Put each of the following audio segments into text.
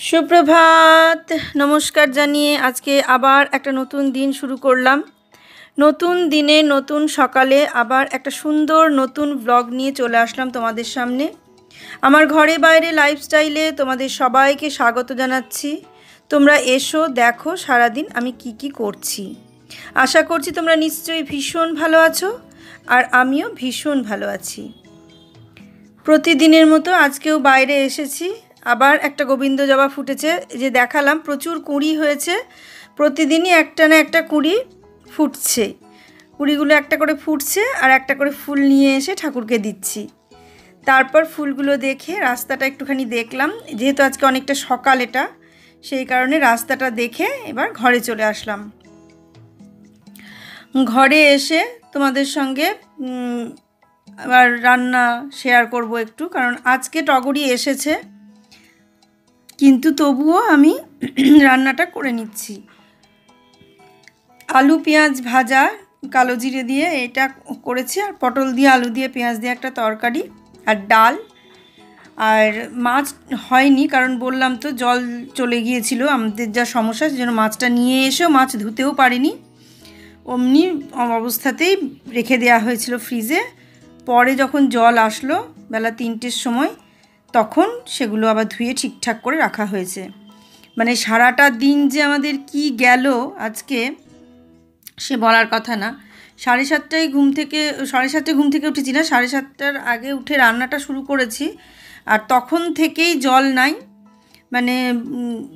সুপ্রভাত, নমস্কার জানিয়ে আজকে আবার একটা নতুন দিন শুরু করলাম। নতুন দিনে নতুন সকালে আবার একটা সুন্দর নতুন ব্লগ নিয়ে চলে আসলাম তোমাদের সামনে। আমার ঘরে বাইরে লাইফস্টাইলে তোমাদের সবাইকে স্বাগত জানাচ্ছি। তোমরা এসো, দেখো সারাদিন আমি কি করছি। আশা করছি তোমরা নিশ্চয়ই ভীষণ ভালো আছো, আর আমিও ভীষণ ভালো আছি। প্রতিদিনের মতো আজকেও বাইরে এসেছি। আবার একটা গোবিন্দ জবা ফুটেছে, যে দেখালাম প্রচুর কুঁড়ি হয়েছে। প্রতিদিনই একটা না একটা কুঁড়ি ফুটছে। কুঁড়িগুলো একটা করে ফুটছে আর একটা করে ফুল নিয়ে এসে ঠাকুরকে দিচ্ছি। তারপর ফুলগুলো দেখে রাস্তাটা একটুখানি দেখলাম, যেহেতু আজকে অনেকটা সকাল এটা, সেই কারণে রাস্তাটা দেখে এবার ঘরে চলে আসলাম। ঘরে এসে তোমাদের সঙ্গে আবার রান্না শেয়ার করব একটু, কারণ আজকে টগরি এসেছে, কিন্তু তবুও আমি রান্নাটা করে নিচ্ছি। আলু পেঁয়াজ ভাজা কালো জিরে দিয়ে এটা করেছি, আর পটল দিয়ে আলু দিয়ে পেঁয়াজ দিয়ে একটা তরকারি, আর ডাল। আর মাছ হয়নি, কারণ বললাম তো জল চলে গিয়েছিল, আমাদের যা সমস্যা, সেজন্য মাছটা নিয়ে এসেও মাছ ধুতেও পারিনি, অমনি অবস্থাতেই রেখে দেওয়া হয়েছিল ফ্রিজে। পরে যখন জল আসলো বেলা 3টের সময়, তখন সেগুলো আবার ধুয়ে ঠিকঠাক করে রাখা হয়েছে। মানে সারাটা দিন যে আমাদের কি গেল আজকে, সে বলার কথা না। 7:30টায় ঘুম থেকে উঠেছি না, 7:30টার আগে উঠে রান্নাটা শুরু করেছি, আর তখন থেকেই জল নাই। মানে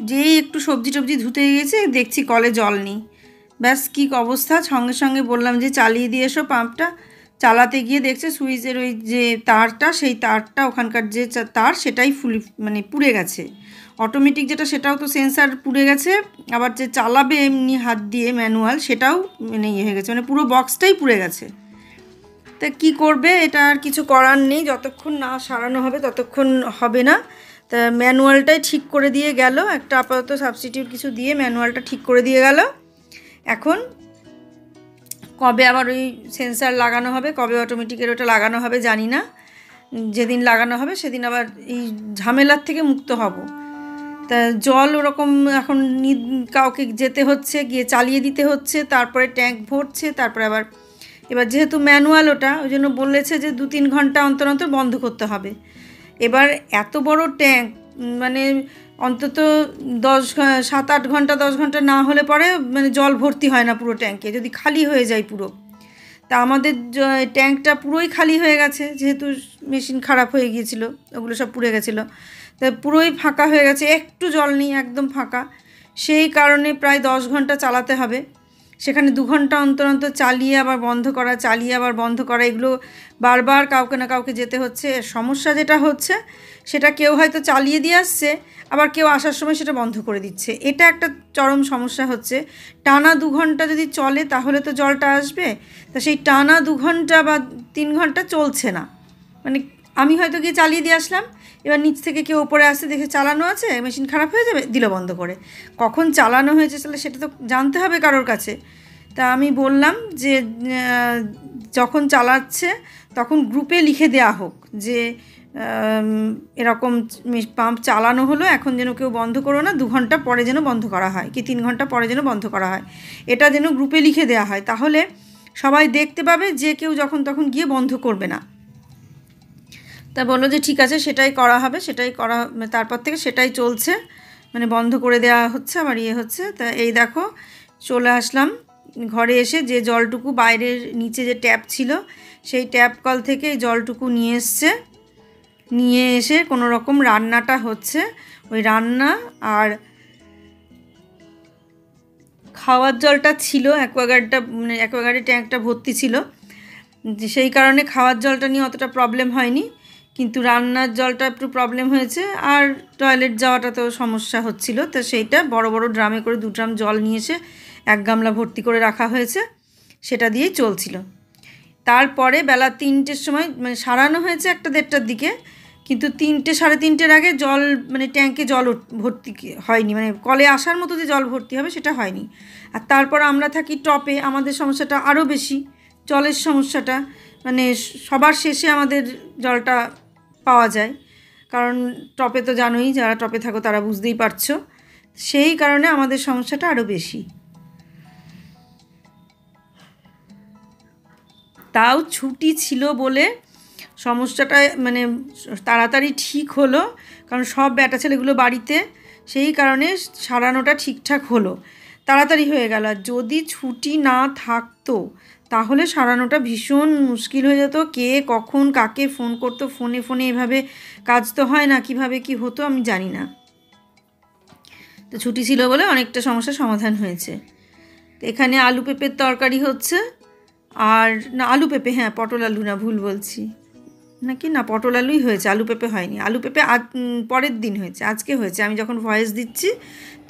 যেই একটু সবজি টবজি ধুতে গিয়েছে, দেখছি কলে জল নেই। ব্যাস কী অবস্থা, সঙ্গে সঙ্গে বললাম যে চালিয়ে দিয়ে এসো পাম্পটা। চালাতে গিয়ে দেখছে সুইচের ওই যে তারটা, সেই তারটা ওখানকার যে তার, সেটাই পুড়ে গেছে। অটোমেটিক যেটা, সেটাও তো সেন্সার পুড়ে গেছে, আবার যে চালাবে এমনি হাত দিয়ে ম্যানুয়াল, সেটাও হয়ে গেছে, পুরো বক্সটাই পুড়ে গেছে। তা কী করবে, এটা আর কিছু করার নেই, যতক্ষণ না সারানো হবে ততক্ষণ হবে না। তা ম্যানুয়ালটাই ঠিক করে দিয়ে গেল, একটা আপাতত সাবস্টিটিউট কিছু দিয়ে ম্যানুয়ালটা ঠিক করে দিয়ে গেল। এখন কবে আবার ওই সেন্সার লাগানো হবে, কবে অটোমেটিকের ওটা লাগানো হবে জানি না। যেদিন লাগানো হবে সেদিন আবার এই ঝামেলার থেকে মুক্ত হব। তা জল ওরকম এখন কাউকে যেতে হচ্ছে, গিয়ে চালিয়ে দিতে হচ্ছে, তারপরে ট্যাঙ্ক ভরছে, তারপরে আবার এবার যেহেতু ম্যানুয়াল ওটা, ওই জন্য বলেছে যে 2-3 ঘন্টা অন্তর অন্তর বন্ধ করতে হবে। এবার এত বড় ট্যাঙ্ক, অন্তত 7-8 ঘন্টা 10 ঘন্টা না হলে পরে জল ভর্তি হয় না পুরো ট্যাঙ্কে, যদি খালি হয়ে যায় পুরো। তা আমাদের ট্যাঙ্কটা পুরোই খালি হয়ে গেছে, যেহেতু মেশিন খারাপ হয়ে গিয়েছিলো, ওগুলো সব পুড়ে গেছিলো। তা পুরোই ফাঁকা হয়ে গেছে, একটু জল নেই, একদম ফাঁকা। সেই কারণে প্রায় 10 ঘন্টা চালাতে হবে। সেখানে 2 ঘন্টা অন্তর অন্তর চালিয়ে আবার বন্ধ করা, চালিয়ে আবার বন্ধ করা, এগুলো বারবার কাউকে না কাউকে যেতে হচ্ছে। সমস্যা যেটা হচ্ছে, সেটা কেউ হয়তো চালিয়ে দিয়ে আসছে, আবার কেউ আসার সময় সেটা বন্ধ করে দিচ্ছে। এটা একটা চরম সমস্যা হচ্ছে। টানা 2 ঘন্টা যদি চলে তাহলে তো জলটা আসবে, তা সেই টানা 2 ঘন্টা বা 3 ঘন্টা চলছে না। আমি হয়তো গিয়ে চালিয়ে দিয়ে আসলাম, এবার নিচ থেকে কেউ ওপরে আসতে দেখে চালানো আছে, মেশিন খারাপ হয়ে যাবে, দিল বন্ধ করে। কখন চালানো হয়েছে তাহলে সেটা তো জানতে হবে কারোর কাছে। তা আমি বললাম যে যখন চালাচ্ছে তখন গ্রুপে লিখে দেওয়া হোক যে এরকম পাম্প চালানো হলো, এখন যেন কেউ বন্ধ করো না, 2 ঘন্টা পরে যেন বন্ধ করা হয়, কি 3 ঘন্টা পরে যেন বন্ধ করা হয়। এটা যেন গ্রুপে লিখে দেওয়া হয়, তাহলে সবাই দেখতে পাবে, যে কেউ যখন তখন গিয়ে বন্ধ করবে না। তা বললো যে ঠিক আছে, সেটাই করা হবে, সেটাই করা, তারপর থেকে সেটাই চলছে, বন্ধ করে দেওয়া হচ্ছে, আবার হচ্ছে। তা এই দেখো চলে আসলাম ঘরে এসে, যে জলটুকু বাইরের নিচে যে ট্যাপ ছিল, সেই ট্যাপ কল থেকে এই জলটুকু নিয়ে এসে কোনো রকম রান্নাটা হচ্ছে। ওই রান্না আর খাওয়ার জলটা ছিল, অ্যাকোয়াগার্ডের ট্যাঙ্কটা ভর্তি ছিল, সেই কারণে খাওয়ার জলটা নিয়ে অতটা প্রবলেম হয়নি, কিন্তু রান্নার জলটা একটু প্রবলেম হয়েছে। আর টয়লেট যাওয়াটা তো সমস্যা হচ্ছিল, তো সেইটা বড় বড় ড্রামে করে 2 ড্রাম জল নিয়ে এসে 1 গামলা ভর্তি করে রাখা হয়েছে, সেটা দিয়েই চলছিল। তারপরে বেলা 3টের সময় সারানো হয়েছে 1-1:30টার দিকে, কিন্তু 3-3:30-এর আগে জল ট্যাঙ্কে জল ভর্তি হয়নি, কলে আসার মতো যে জল ভর্তি হবে সেটা হয়নি। আর তারপর আমরা থাকি টপে, আমাদের সমস্যাটা আরও বেশি, জলের সমস্যাটা, সবার শেষে আমাদের জলটা পাওয়া যায়, কারণ টপে তো জানোই, যারা টপে থাকো তারা বুঝতেই পারছো, সেই কারণে আমাদের সমস্যাটা আরও বেশি। তাও ছুটি ছিল বলে সমস্যাটা মানে তাড়াতাড়ি ঠিক হলো, কারণ সব ব্যাটা ছেলেগুলো বাড়িতে, সেই কারণে সারানোটা ঠিকঠাক হলো, তাড়াতাড়ি হয়ে গেল। আর যদি ছুটি না থাকতো তাহলে সারানোটা ভীষণ মুশকিল হয়ে যেত। কে কখন কাকে ফোন করতো, ফোনে ফোনে এভাবে কাজ তো হয় না, কিভাবে কি হতো আমি জানি না। তো ছুটি ছিল বলে অনেকটা সমস্যার সমাধান হয়েছে। তো এখানে আলু পেঁপের তরকারি হচ্ছে, আর না আলু পেঁপে, হ্যাঁ পটল আলু না, ভুল বলছি নাকি, না পটল আলুই হয়েছে, আলু পেঁপে হয়নি। আলু পেঁপে পরের দিন হয়েছে, আজকে হয়েছে, আমি যখন ভয়েস দিচ্ছি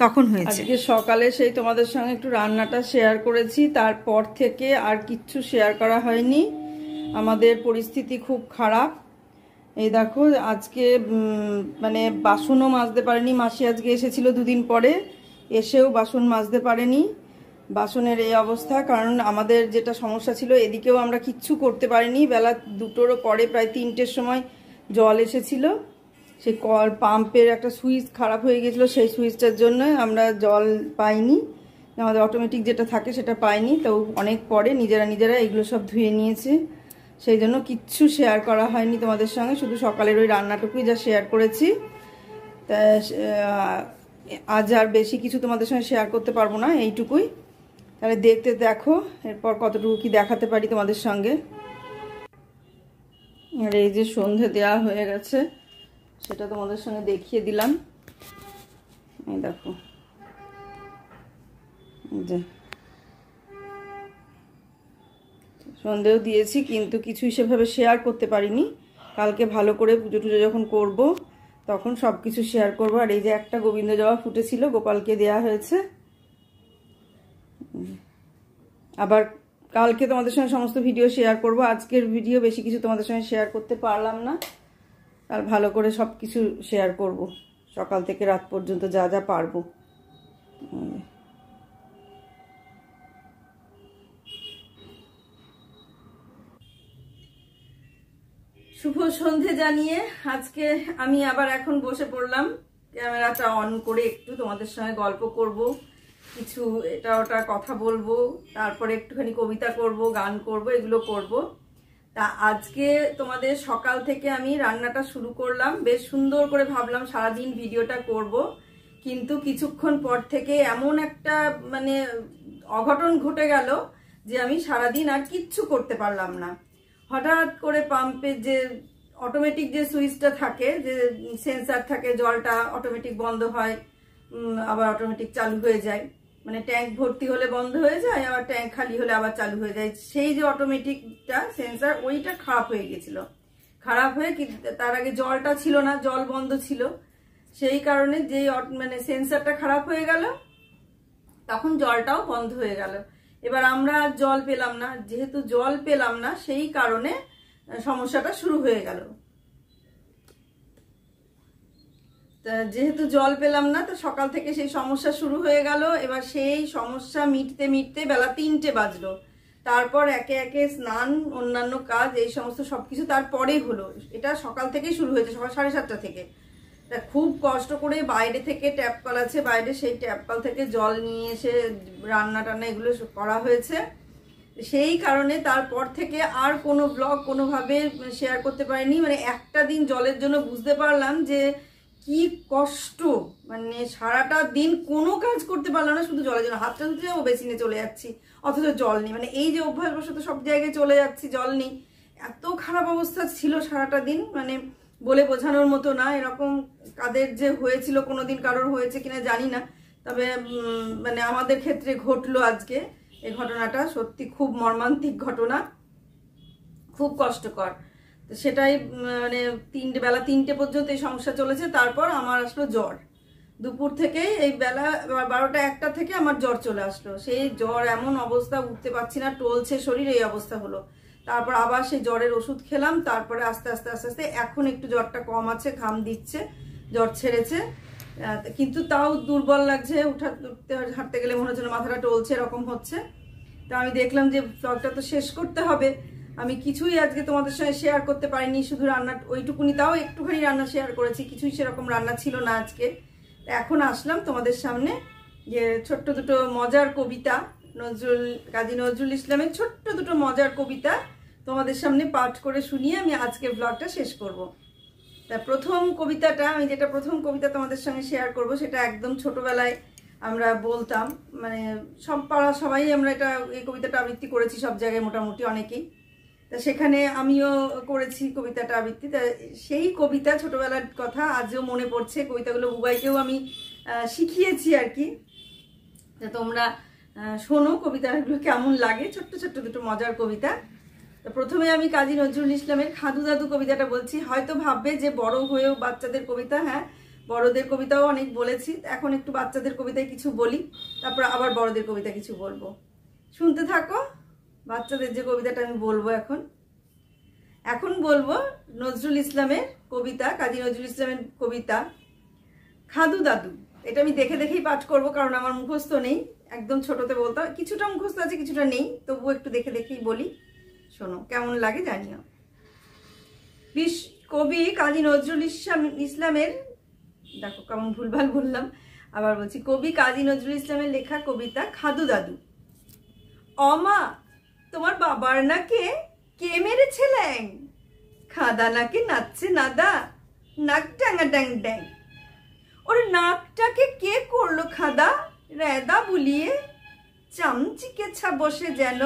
তখন হয়েছে। আজকে সকালে সেই তোমাদের সঙ্গে একটু রান্নাটা শেয়ার করেছি, তারপর থেকে আর কিচ্ছু শেয়ার করা হয়নি। আমাদের পরিস্থিতি খুব খারাপ। এই দেখো আজকে মানে বাসনও মাজতে পারেনি, মাসি আজকে এসেছিল দুদিন পরে, এসেও বাসন মাজতে পারেনি। বাসনের এই অবস্থা, কারণ আমাদের যেটা সমস্যা ছিল এদিকেও আমরা কিচ্ছু করতে পারিনি। বেলা 2টোরও পরে প্রায় 3টের সময় জল এসেছিল, সেই কল পাম্পের একটা সুইচ খারাপ হয়ে গেছিলো, সেই সুইচটার জন্য আমরা জল পাইনি, আমাদের অটোমেটিক যেটা থাকে সেটা পাইনি। তো অনেক পরে নিজেরা এগুলো সব ধুয়ে নিয়েছে, সেই জন্য কিচ্ছু শেয়ার করা হয়নি তোমাদের সঙ্গে, শুধু সকালের ওই রান্নাটুকুই যা শেয়ার করেছি। তা আজ আর বেশি কিছু তোমাদের সঙ্গে শেয়ার করতে পারবো না, এইটুকুই। তাহলে দেখতে দেখো এরপর কতটুকু কি দেখাতে পারি তোমাদের সঙ্গে। আর এই যে সন্ধে দেওয়া হয়ে গেছে, সেটা তোমাদের সঙ্গে দেখিয়ে দিলাম। এই দেখো, যে সন্ধেও দিয়েছি, কিন্তু কিছুই সেভাবে শেয়ার করতে পারিনি। কালকে ভালো করে পুজো টুজো যখন করব তখন সব কিছু শেয়ার করবো। আর এই যে একটা গোবিন্দ জবা ফুটেছিল, গোপালকে দেয়া হয়েছে। আবার কালকে তোমাদের সঙ্গে সমস্ত ভিডিও শেয়ার করব, আজকের ভিডিও বেশি কিছু তোমাদের সঙ্গে শেয়ার করতে পারলাম না। আর ভালো করে সব কিছু শেয়ার করব, সকাল থেকে রাত পর্যন্ত যা যা পারবো। শুভ সন্ধে জানিয়ে আজকে আমি আবার এখন বসে পড়লাম, ক্যামেরাটা অন করে একটু তোমাদের সঙ্গে গল্প করব, কিছু এটা ওটা কথা বলবো, তারপরে একটুখানি কবিতা করব, গান করব, এগুলো করব। তা আজকে তোমাদের সকাল থেকে আমি রান্নাটা শুরু করলাম, বেশ সুন্দর করে ভাবলাম সারাদিন ভিডিওটা করব, কিন্তু কিছুক্ষণ পর থেকে এমন একটা মানে অঘটন ঘটে গেল যে আমি সারাদিন আর কিচ্ছু করতে পারলাম না। হঠাৎ করে পাম্পের যে অটোমেটিক যে সুইচটা থাকে, যে সেন্সার থাকে, জলটা অটোমেটিক বন্ধ হয়, আবার অটোমেটিক চালু হয়ে যায়, মানে ট্যাঙ্ক ভর্তি হলে বন্ধ হয়ে যায়, আবার ট্যাঙ্ক খালি হলে আবার চালু হয়ে যায়। সেই যে অটোমেটিকটা সেন্সার, ওইটা খারাপ হয়ে গেছিল। খারাপ হয়ে কি তার আগে জলটা ছিল না, জল বন্ধ ছিল, সেই কারণে যেই মানে সেন্সারটা খারাপ হয়ে গেল, তখন জলটাও বন্ধ হয়ে গেল। এবার আমরা আর জল পেলাম না, যেহেতু জল পেলাম না সেই কারণে সমস্যাটা শুরু হয়ে গেল। যেহেতু জল পেলাম না, তো সকাল থেকে সেই সমস্যা শুরু হয়ে গেল। এবার সেই সমস্যা মিটতে মিটতে বেলা 3টে বাজলো। তারপর একে একে স্নান, অন্যান্য কাজ, এই সমস্ত সবকিছু তারপরেই হলো। এটা সকাল থেকেই শুরু হয়েছে, সকাল 7:30 থেকে। তা খুব কষ্ট করে বাইরে থেকে ট্যাপ কল আছে বাইরে, সেই ট্যাপ কল থেকে জল নিয়ে এসে রান্না টান্না এগুলো করা হয়েছে। সেই কারণে তারপর থেকে আর কোনো ব্লগ কোনোভাবে শেয়ার করতে পারিনি। মানে একটা দিন জলের জন্য বুঝতে পারলাম যে কি কষ্ট, মানে সারাটা দিন কোনো কাজ করতে পারলাম না, শুধু জলের জন্য। হাতটা ধুতে যাবো, বেসিনে চলে যাচ্ছি, অথচ জল নেই। মানে এই যে অভ্যাসবশত সব জায়গায় চলে যাচ্ছি, জল নেই, এত খারাপ অবস্থা ছিল সারাটা দিন, মানে বলে বোঝানোর মতো না। এরকম কাদের যে হয়েছিল, কোনোদিন কারোর হয়েছে কিনা জানি না, তবে মানে আমাদের ক্ষেত্রে ঘটলো আজকে এই ঘটনাটা। সত্যি খুব মর্মান্তিক ঘটনা, খুব কষ্টকর। তো সেটাই মানে বেলা 3টে পর্যন্ত এই সমস্যা চলেছে। তারপর আমার আসলো জ্বর, দুপুর থেকেই এই বেলা 12টা-1টা থেকে আমার জ্বর চলে আসলো। সেই জ্বর এমন অবস্থা, উঠতে পারছি না, টলছে শরীর, এই অবস্থা হলো। তারপর আবার সেই জ্বরের ওষুধ খেলাম, তারপরে আস্তে আস্তে আস্তে আস্তে এখন একটু জ্বরটা কম আছে, ঘাম দিচ্ছে, জ্বর ছেড়েছে, কিন্তু তাও দুর্বল লাগছে। উঠতে হাঁটতে গেলে মনে হচ্ছে মাথাটা টলছে, এরকম হচ্ছে। তা আমি দেখলাম যে ব্লগটা তো শেষ করতে হবে, আমি কিছুই আজকে তোমাদের সঙ্গে শেয়ার করতে পারিনি, শুধু রান্না ওইটুকুনি, তাও একটুখানি রান্না শেয়ার করেছি, কিছুই সেরকম রান্না ছিল না আজকে। এখন আসলাম তোমাদের সামনে যে ছোট্ট দুটো মজার কবিতা, কাজী নজরুল ইসলামের ছোট্ট দুটো মজার কবিতা তোমাদের সামনে পাঠ করে শুনিয়ে আমি আজকের ব্লগটা শেষ করব। তা প্রথম কবিতাটা, আমি যেটা প্রথম কবিতা তোমাদের সঙ্গে শেয়ার করব, সেটা একদম ছোটবেলায় আমরা বলতাম, মানে সব পাড়া সবাই আমরা এই কবিতাটা আবৃত্তি করেছি সব জায়গায় মোটামুটি অনেকেই। তা সেখানে আমিও করেছি কবিতাটা আবৃত্তি। তা সেই কবিতা ছোটবেলার কথা আজও মনে পড়ছে। কবিতাগুলো বুবাইকেও আমি শিখিয়েছি আর কি। তা তোমরা শোনো কবিতাগুলো কেমন লাগে, ছোট্ট ছোট্ট দুটো মজার কবিতা। তো প্রথমে আমি কাজী নজরুল ইসলামের খাদু দাদু কবিতাটা বলছি। হয়তো ভাববে যে বড় হয়েও বাচ্চাদের কবিতা, হ্যাঁ বড়দের কবিতাও অনেক বলেছি, এখন একটু বাচ্চাদের কবিতায় কিছু বলি, তারপর আবার বড়দের কবিতা কিছু বলবো। শুনতে থাকো বাচ্চাদের যে কবিতাটা আমি বলবো। এখন বলবো নজরুল ইসলামের কবিতা, কাজী নজরুল ইসলামের কবিতা খাদু দাদু। এটা আমি দেখে দেখেই পাঠ করব, কারণ আমার মুখস্থ নেই। একদম ছোটতে বলতাম, কিছুটা মুখস্থ আছে কিছুটা নেই, তবুও একটু দেখে দেখেই বলি। শোনো কেমন লাগে জানিও। কবি কাজী নজরুল ইসলামের, দেখো কেমন ভুলভাল বললাম, আবার বলছি, কবি কাজী নজরুল ইসলামের লেখা কবিতা খাদু দাদু। অমা তোমার বাবার নাকে কে মেরেছে ল্যাং, খাদা নাকে নাচছে নাদা, নাক ডাঙা ড্যাং ড্যাং। ওর নাকটাকে কে করলো খাদা, রেদা বুলিয়ে, চামচিকেছা বসে যেন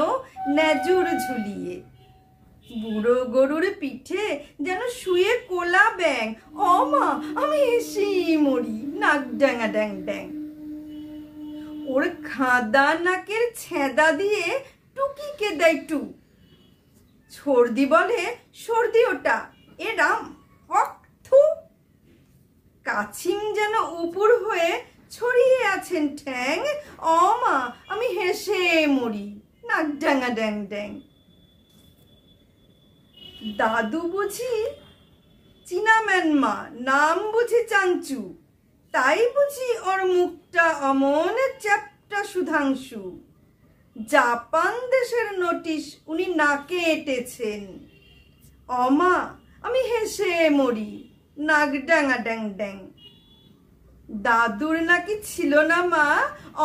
নেজুর ঝুলিয়ে। বুড়ো গরুর পিঠে যেন শুয়ে কোলা ব্যাং, অমা আমি হেসে মরি, নাক ডাঙা ড্যাং ড্যাং। ওর খাদা নাকের ছেদা দিয়ে টুকিকে দেয় টু, সর্দি বলে সর্দি ওটা, এ রাম অক্থু। কাছিম যেন উপর হয়ে ছড়িয়ে আছেন ঠ্যাং, অমা আমি হেসে মরি, নাক ডাঙা ড্যাং ড্যাং। দাদু বুঝি চীনাম্যানমা, নাম বুঝি চাঞ্চু, তাই বুঝি ওর মুখটা অমন চ্যাপটা সুধাংশু। জাপান দেশের নোটিশ উনি নাকে এঁটেছেন, অমা আমি হেসে মরি, নাক ডাঙা ড্যাং ড্যাং। দাদুর নাকি ছিল না মা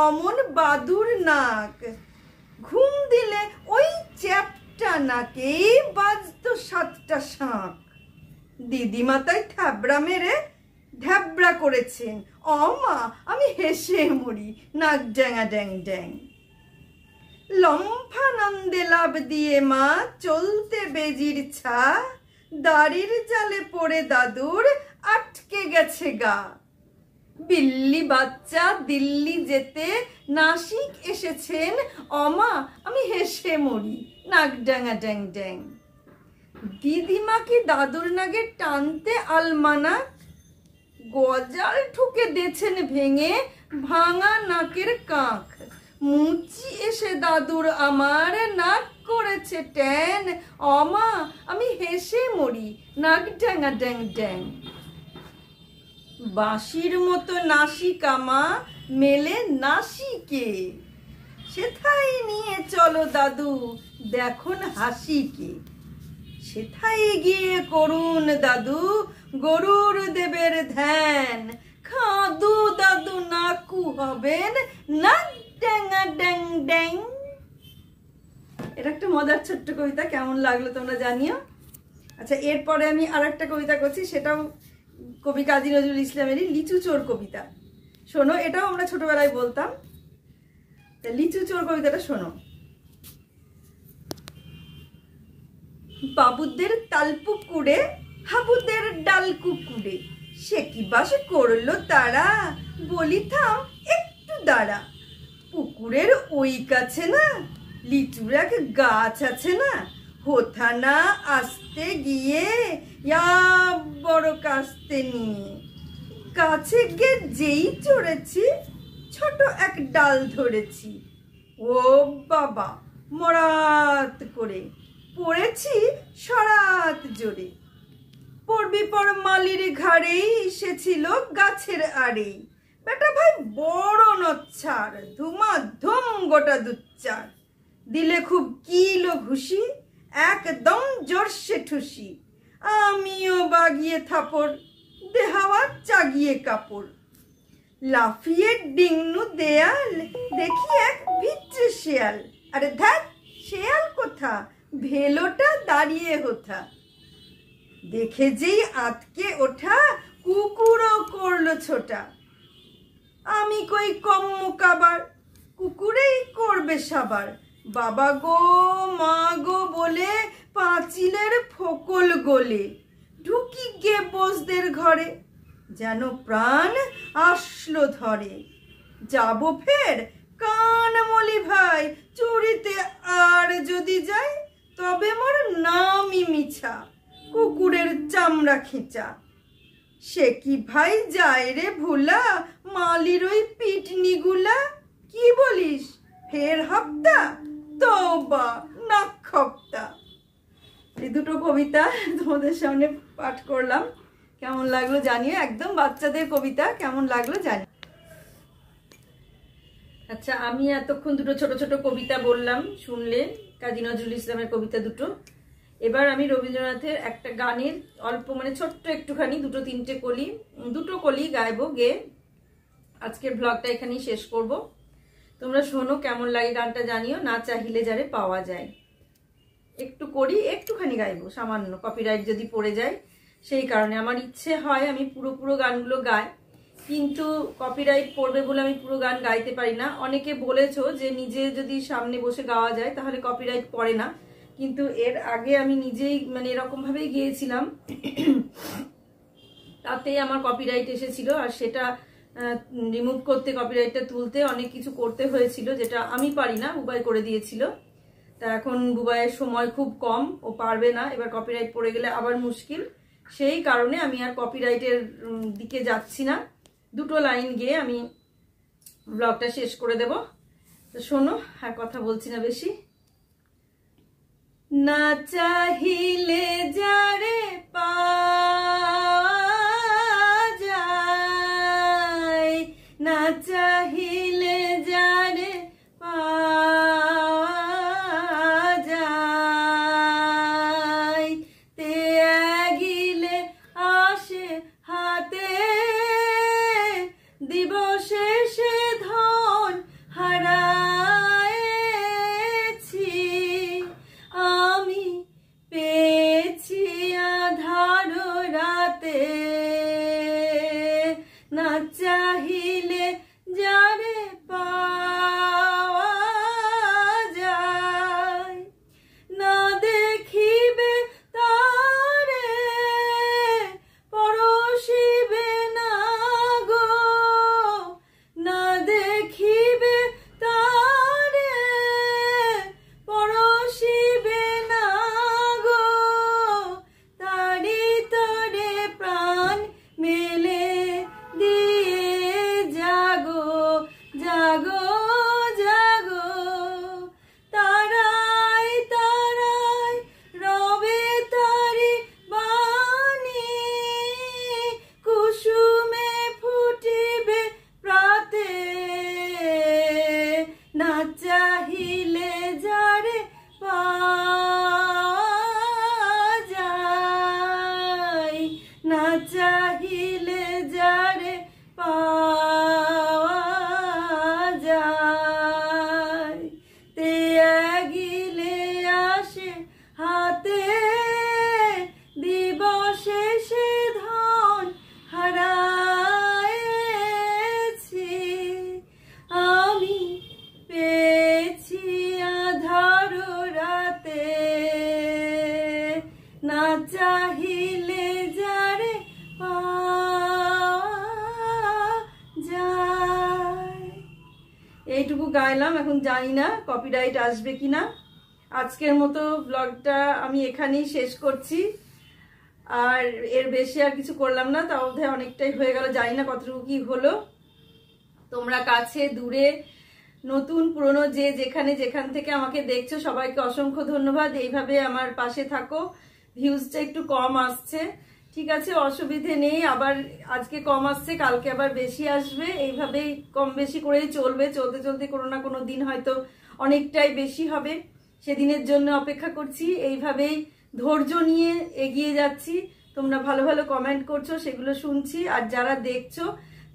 অমন বাদুর নাক, ঘুম দিলে ওই চ্যাপটা নাকেই বাজতো 7টা শাঁখ। দিদিমা তাই থ্যাবড়া মেরে ধ্যাবড়া করেছেন, অমা আমি হেসে মরি, নাক ডাঙা ড্যাং ড্যাং। লম্ফানন্দে লাভ দিয়ে মা চলতে বেজির ছা, দাড়ির জালে পড়ে দাদুর আটকে গেছে গা। বিল্লি বাচ্চা দিল্লি যেতে নাসিক এসেছেন, অমা আমি হেসে মরি, নাক ডাঙা ড্যাং ড্যাং। দিদিমা কি দাদুর নাগে টানতে আলমানাক, গজাল ঠুকে দেছেন ভেঙে ভাঙা নাকের কাঁখ। মুচি এসে দাদুর আমার নাক করেছে ট্যান, অমা আমি হেসে মরি, নাক ডাঙা ড্যাং ড্যাং। বাঁশির মতো নাসিকা মা মেলে নাসিকে, সেথাই নিয়ে চলো দাদু দেখুন হাসিকে। সেথায় গিয়ে করুন দাদু গরুর দেবের ধ্যান, খাদু দাদু নাকু হবেন, নাক ডাঙা ড্যাং ড্যাং। এটা একটা মজার ছোট্ট কবিতা, কেমন লাগলো তোমরা জানিও। আচ্ছা এরপরে আমি আর একটা কবিতা করছি, সেটাও কবি কাজী নজরুল ইসলামেরই, লিচু চোর কবিতা। শোনো, এটাও আমরা ছোটবেলায় বলতাম। লিচু চোর কবিতাটা শোনো। বাবুদের তালপুকুরে হাবুদের ডাল কুকুরে, সে কি বাসে করলো তারা, বলি থাম একটু দাঁড়া। পুকুরের ওই কাছে না লিচুর এক গাছ আছে না, হোথা না আসতে গিয়ে বড় কাস্তে নিয়ে, কাছে গিয়ে যেই চড়েছি ছোট এক ডাল ধরেছি, ও বাবা মরাত করে পড়েছি সরাত জোরে। পড়বি পর মালির ঘাড়েই এসেছিল গাছের আড়েই, বেটা ভাই বড় নচ্ছার, ধুমা ধুম গোটা দুচ্চার। দিলে খুব কিলো ঘুষি একদম জোরসে ঠুসি, আমিও বাগিয়ে থাপড়, দেহাওয়া চাগিয়ে কাপড়। লাফিয়ে ডিংনু দেয়াল, দেখি এক ভিচ্ছে শেয়াল। আরে ধ্যাৎ, শেয়াল কোথা, ভেলোটা দাঁড়িয়ে হোথা। দেখে যেই আতকে ওঠা, কুকুরও করলো ছোটা। আমি কই কম মোকাবার, কুকুরেই করবে সাবার। বাবা গো মা গো বলে পাঁচিলের ফোকল গোলে ঢুকি গে বসদের ঘরে, যেন প্রাণ আসলো ধরে। যাবো ফের কানমলি ভাই, চুরিতে আর যদি যাই, তবে মোর নামই মিছা, কুকুরের চামড়া খেঁচা। সে কি ভাই যায় রে ভোলা, মালির ওই পিটনিগুলা। কি বলিস, ফের হপ্তা, তওবা নাক্ষপ্তা। এই দুটো কবিতা তোমাদের সামনে পাঠ করলাম। কেমন লাগলো জানিও, একদম বাচ্চাদের কবিতা, কেমন লাগলো জানি। আচ্ছা, আমি এতক্ষণ দুটো ছোট ছোট কবিতা বললাম, শুনলে কাজী নজরুল ইসলামের কবিতা দুটো। এবার আমি রবীন্দ্রনাথের একটা গানের অল্প মানে ছোট্ট একটুখানি দুটো কলি গাইবো, গেয়ে আজকের ব্লগটা এখানেই শেষ করব। তোমরা শোনো, কেমন লাগে গানটা জানিও। না চাহিলে যারে পাওয়া যায়, একটুখানি গাইবো, সামান্য, কপিরাইট যদি পড়ে যায় সেই কারণে। আমার ইচ্ছে হয় আমি পুরো গানগুলো গাই, কিন্তু কপিরাইট পড়বে বলে আমি পুরো গান গাইতে পারি না। অনেকে বলেছো যে নিজে যদি সামনে বসে গাওয়া যায় তাহলে কপিরাইট পড়ে না, কিন্তু এর আগে আমি নিজেই মানে এরকম ভাবেই গিয়েছিলাম, তাতেই আমার কপিরাইট এসেছিল। আর সেটা রিমুভ করতে, কপিরাইটটা তুলতে অনেক কিছু করতে হয়েছিল, যেটা আমি পারি না, বুবাই করে দিয়েছিল। তা এখন বুবাইয়ের সময় খুব কম, ও পারবে না, এবার কপিরাইট পড়ে গেলে আবার মুশকিল। সেই কারণে আমি আর কপিরাইটের দিকে যাচ্ছি না। দুটো লাইন গেয়ে আমি ব্লগটা শেষ করে দেব। তো শোনো, আর কথা বলছি না বেশি। না চাহিলে যারে পাওয়া যায়, না চাহিলে যারে পাওয়া যায়, তে গিলে আসে হাতে, দিবসে সে ধন হারায়েছি। আমি পেয়েছি আধার রাতে, না চাহিলে যারে পাওয়া যায়, না দেখিবে তারে পরশিবে না গো, না দেখিবে তারে পরশিবে না গো, তারি তরে প্রাণ মেলে দিয়ে জাগো জাগো জাগো। তারাই তারাই রবে তারি বাণী, কুসুমে ফুটিবে প্রাতে, না চাহিলে যারে পাওয়া যায়, না চাহিলে যারে পাওয়া যায়, তে গিলে আসে হাতে, দিবসে সে ধন হারায়েছি। আমি পেয়েছি আধার রাতে, না চাহিলে যারে পাওয়া যায়। এইটুকু গাইলাম, এখন জানি না কপিরাইট আসবে কিনা। আজকের মতো ব্লগটা আমি এখানেই শেষ করছি, আর এর বেশি আর কিছু করলাম না। তাও বোধহয় অনেকটাই হয়ে গেল, জানি না কতটুকু কি হলো। তোমরা কাছে দূরে নতুন পুরনো যে যেখান থেকে আমাকে দেখছো, সবাইকে অসংখ্য ধন্যবাদ। এইভাবে আমার পাশে থাকো। ভিউজটা একটু কম আসছে, ঠিক আছে, অসুবিধে নেই। আবার আজকে কম আসছে, কালকে আবার বেশি আসবে, এইভাবেই কম বেশি করেই চলবে। চলতে চলতে কোনো না কোনো দিন হয়তো অনেকটাই বেশি হবে। সেদিনের জন্য অপেক্ষা করছি। এইভাবেই ধৈর্য নিয়ে এগিয়ে যাচ্ছি। তোমরা ভালো ভালো কমেন্ট করছো, সেগুলো শুনছি। আর যারা দেখছো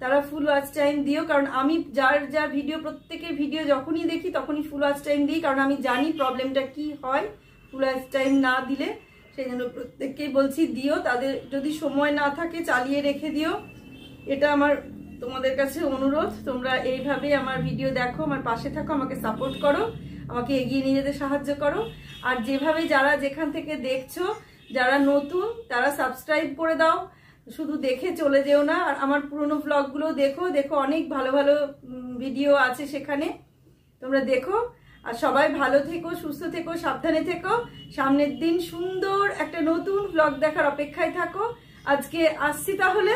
তারা ফুল ওয়াচ টাইম দিও, কারণ আমি যার ভিডিও, প্রত্যেকের ভিডিও যখনই দেখি তখনই ফুল ওয়াচ টাইম দিই, কারণ আমি জানি প্রবলেমটা কি হয় ফুল ওয়াচ টাইম না দিলে। সেই জন্য প্রত্যেককেই বলছি দিও। তাদের যদি সময় না থাকে চালিয়ে রেখে দিও, এটা আমার তোমাদের কাছে অনুরোধ। তোমরা এইভাবে আমার ভিডিও দেখো, আমার পাশে থাকো, আমাকে সাপোর্ট করো, আমাকে এগিয়ে নিয়ে যেতে সাহায্য করো। আর যেভাবে যারা যেখান থেকে দেখছো, যারা নতুন তারা সাবস্ক্রাইব করে দাও, শুধু দেখে চলে যেও না। আর আমার পুরনো ব্লগগুলো দেখো, অনেক ভালো ভালো ভিডিও আছে সেখানে, তোমরা দেখো। আর সবাই ভালো থেকো, সুস্থ থেকো, সাবধানে থেকো। সামনের দিন সুন্দর একটা নতুন ব্লগ দেখার অপেক্ষায় থাকো। আজকে আসছি তাহলে।